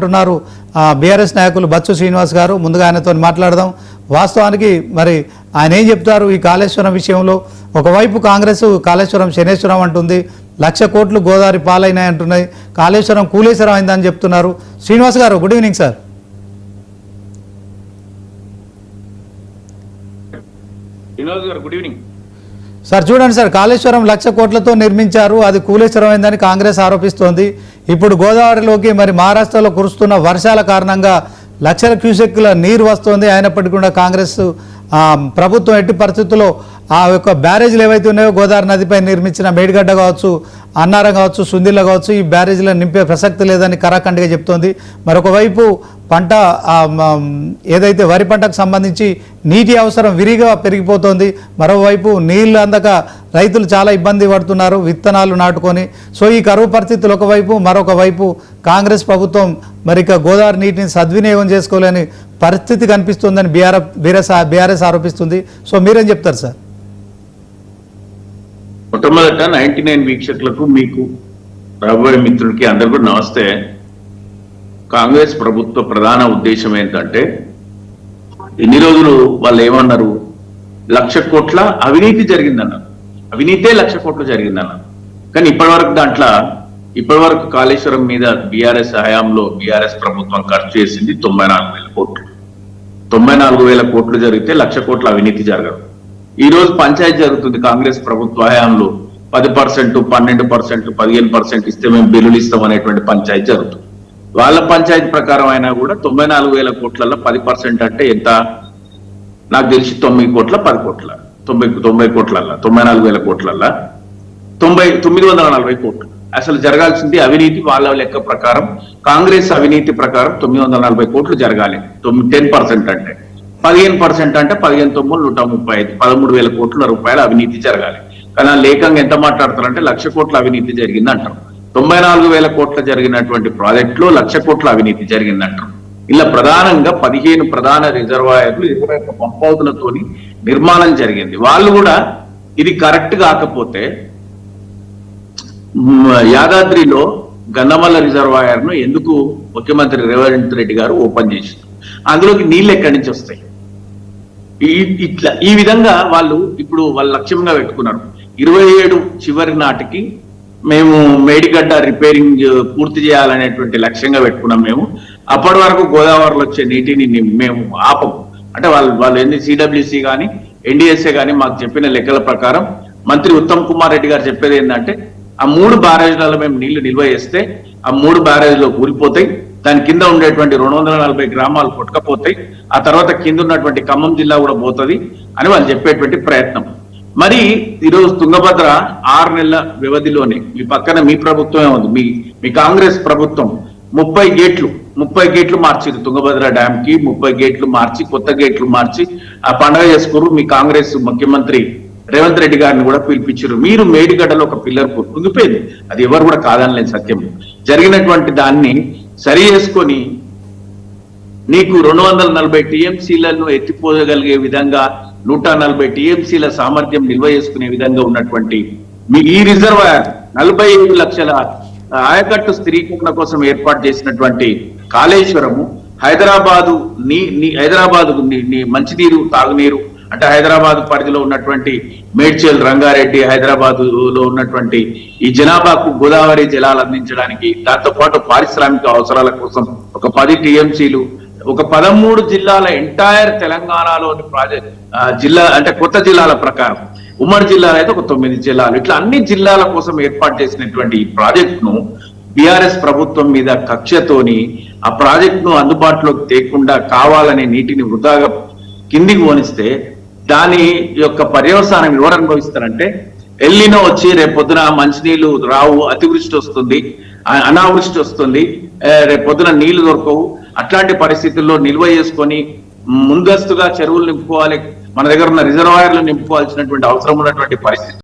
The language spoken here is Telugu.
అంటున్నారు బీఆర్ఎస్ నాయకులు బచ్చు శ్రీనివాస్ గారు. ముందుగా ఆయనతో మాట్లాడదాం. వాస్తవానికి మరి ఆయన ఏం చెప్తారు ఈ కాళేశ్వరం విషయంలో? ఒకవైపు కాంగ్రెస్ కాళేశ్వరం శనేశ్వరం అంటుంది, 1,00,000 కోట్లు గోదావరి పాలైనాయి అంటున్నాయి, కాళేశ్వరం కూలేశ్వరం అయిందని చెప్తున్నారు. శ్రీనివాస్ గారు, good evening sir. Good evening sir. చూడండి సార్, కాళేశ్వరం 1,00,000 కోట్లతో నిర్మించారు, అది కూలేశ్వరం అయిందని కాంగ్రెస్ ఆరోపిస్తోంది. ఇప్పుడు గోదావరిలోకి మరి మహారాష్ట్రలో కురుస్తున్న వర్షాల కారణంగా లక్షల క్యూసెక్ల నీరు వస్తుంది. అయినప్పటికీ కూడా కాంగ్రెస్ ప్రభుత్వం ఎట్టి పరిస్థితుల్లో ఆ యొక్క బ్యారేజీలు ఏవైతే ఉన్నాయో గోదావరి నదిపై నిర్మించిన మేడిగడ్డ కావచ్చు, అన్నారం కావచ్చు, సుందిల్ల కావచ్చు, ఈ బ్యారేజీలను నింపే ప్రసక్తి లేదని కరాఖండిగా చెప్తోంది. మరొకవైపు పంట ఏదైతే వరి పంటకు సంబంధించి నీటి అవసరం విరిగా పెరిగిపోతుంది. మరోవైపు నీళ్ళు అందక రైతులు చాలా ఇబ్బంది పడుతున్నారు విత్తనాలు నాటుకొని. సో ఈ కరువు పరిస్థితులు ఒకవైపు, మరొక వైపు కాంగ్రెస్ ప్రభుత్వం మరి ఇక గోదావరి నీటిని సద్వినియోగం చేసుకోలేని పరిస్థితి కనిపిస్తుందని బీఆర్ఎస్ ఆరోపిస్తుంది. సో మీరేం చెప్తారు సార్? మొట్టమొదట 99 వీక్షకులకు, మీకు రాబోయే మిత్రులకి అందరికీ నమస్తే. కాంగ్రెస్ ప్రభుత్వ ప్రధాన ఉద్దేశం ఏంటంటే, ఇన్ని రోజులు వాళ్ళు ఏమన్నారు, 1,00,000 కోట్ల అవినీతి జరిగిందన్నారు. అవినీతే 1,00,000 కోట్లు జరిగిందన్నారు. కానీ ఇప్పటివరకు కాళేశ్వరం మీద బీఆర్ఎస్ హయాంలో బీఆర్ఎస్ ప్రభుత్వం ఖర్చు చేసింది 94,000 కోట్లు. 94,000 కోట్లు జరిగితే 1,00,000 కోట్ల అవినీతి జరగదు. ఈ రోజు పంచాయతీ జరుగుతుంది కాంగ్రెస్ ప్రభుత్వ హయాంలో 10%, 12%, 15% ఇస్తే మేము బిల్లులు ఇస్తాం అనేటువంటి పంచాయతీ జరుగుతుంది. వాళ్ళ పంచాయతీ ప్రకారం అయినా కూడా 94,000 కోట్లలో 10% అంటే ఎంత? నాకు తెలిసి 9 కోట్ల 10 కోట్ల 90 కోట్లల్లో 94,000 కోట్లల్లో 940 కోట్లు అసలు జరగాల్సింది అవినీతి. వాళ్ళ లెక్క ప్రకారం, కాంగ్రెస్ అవినీతి ప్రకారం 940 కోట్లు జరగాలి. 10% అంటే 15% అంటే 15,135 13,000 కోట్ల రూపాయల అవినీతి జరగాలి. కానీ లేఖంగా ఎంత మాట్లాడతారంటే 1,00,000 కోట్ల అవినీతి జరిగింది అంటారు. 94,000 కోట్ల జరిగినటువంటి ప్రాజెక్టులో 1,00,000 కోట్ల అవినీతి జరిగిందంటారు. ఇలా ప్రధానంగా 15 ప్రధాన రిజర్వాయర్లు 21 పంపౌతులతోని నిర్మాణం జరిగింది. వాళ్ళు కూడా ఇది కరెక్ట్ కాకపోతే యాదాద్రిలో గన్నమల్ల రిజర్వాయర్ ను ఎందుకు ముఖ్యమంత్రి రేవంత్ రెడ్డి గారు ఓపెన్ చేశారు? అందులోకి నీళ్ళు ఎక్కడి నుంచి వస్తాయి? ఈ విధంగా వాళ్ళు లక్ష్యంగా పెట్టుకున్నారు. 27 చివరి నాటికి మేము మేడిగడ్డ రిపేరింగ్ పూర్తి చేయాలనేటువంటి లక్ష్యంగా పెట్టుకున్నాం. మేము అప్పటి వరకు గోదావరిలో వచ్చే నీటిని మేము ఆపం అంటే వాళ్ళు ఏంది సిడబ్ల్యూసి కానీ ఎన్డీఎస్ఏ కానీ మాకు చెప్పిన లెక్కల ప్రకారం మంత్రి ఉత్తమ్ కుమార్ రెడ్డి గారు చెప్పేది ఏంటంటే, ఆ 3 బ్యారేజ్లలో మేము నీళ్లు నిల్వ చేస్తే ఆ 3 బ్యారేజ్లో కూలిపోతాయి, దాని కింద ఉండేటువంటి 240 గ్రామాలు కొట్టుకపోతాయి, ఆ తర్వాత కింద ఉన్నటువంటి ఖమ్మం జిల్లా కూడా పోతుంది అని వాళ్ళు చెప్పేటువంటి ప్రయత్నం. మరి ఈరోజు తుంగభద్ర 6 నెలల వ్యవధిలోనే మీ పక్కన మీ ప్రభుత్వమే ఉంది, మీ కాంగ్రెస్ ప్రభుత్వం 30 గేట్లు మార్చింది. తుంగభద్ర డ్యామ్ కి 30 గేట్లు మార్చి, కొత్త గేట్లు మార్చి ఆ పండుగ చేసుకున్నారు. మీ కాంగ్రెస్ ముఖ్యమంత్రి రేవంత్ రెడ్డి గారిని కూడా పిలిపించారు. మీరు మేడిగడ్డలో ఒక పిల్లర్ కుంగిపోయింది, అది ఎవరు కూడా కాదనలేని సత్యం. జరిగినటువంటి దాన్ని సరి చేసుకొని నీకు 240 టీఎంసీలను ఎత్తిపోగలిగే విధంగా 140 టీఎంసీల సామర్థ్యం నిల్వ చేసుకునే విధంగా ఉన్నటువంటి మీ ఈ రిజర్వాయర్ 45 లక్షల ఆయకట్టు స్థిరీకరణ కోసం ఏర్పాటు చేసినటువంటి కాళేశ్వరము హైదరాబాదు మంచినీరు, తాగునీరు అంటే హైదరాబాద్ పరిధిలో ఉన్నటువంటి మేడ్చల్, రంగారెడ్డి, హైదరాబాద్ లో ఉన్నటువంటి ఈ జనాభాకు గోదావరి జలాలు అందించడానికి, దాంతో పాటు పారిశ్రామిక అవసరాల కోసం ఒక 10 టీఎంసీలు, ఒక 13 జిల్లాల ఎంటైర్ తెలంగాణలోని జిల్లా అంటే కొత్త జిల్లాల ప్రకారం, ఉమ్మడి జిల్లాలో అయితే ఒక 9 జిల్లాలు, ఇట్లా అన్ని జిల్లాల కోసం ఏర్పాటు చేసినటువంటి ఈ ప్రాజెక్టును బీఆర్ఎస్ ప్రభుత్వం మీద కక్షతోని ఆ ప్రాజెక్టును అందుబాటులోకి తేకుండా కావాలనే నీటిని వృధాగా కిందికి పోనిస్తే దాని యొక్క పర్యవసానం ఎవరు అనుభవిస్తారంటే, ఎల్లినో వచ్చి రేపు పొద్దున మంచినీళ్లు రావు, అతివృష్టి వస్తుంది, అనావృష్టి వస్తుంది, రేపు పొద్దున నీళ్లు దొరకవు. అట్లాంటి పరిస్థితుల్లో నిల్వ చేసుకొని ముందస్తుగా చెరువులు నింపుకోవాలి, మన దగ్గర ఉన్న రిజర్వాయర్లు నింపుకోవాల్సినటువంటి అవసరం ఉన్నటువంటి పరిస్థితి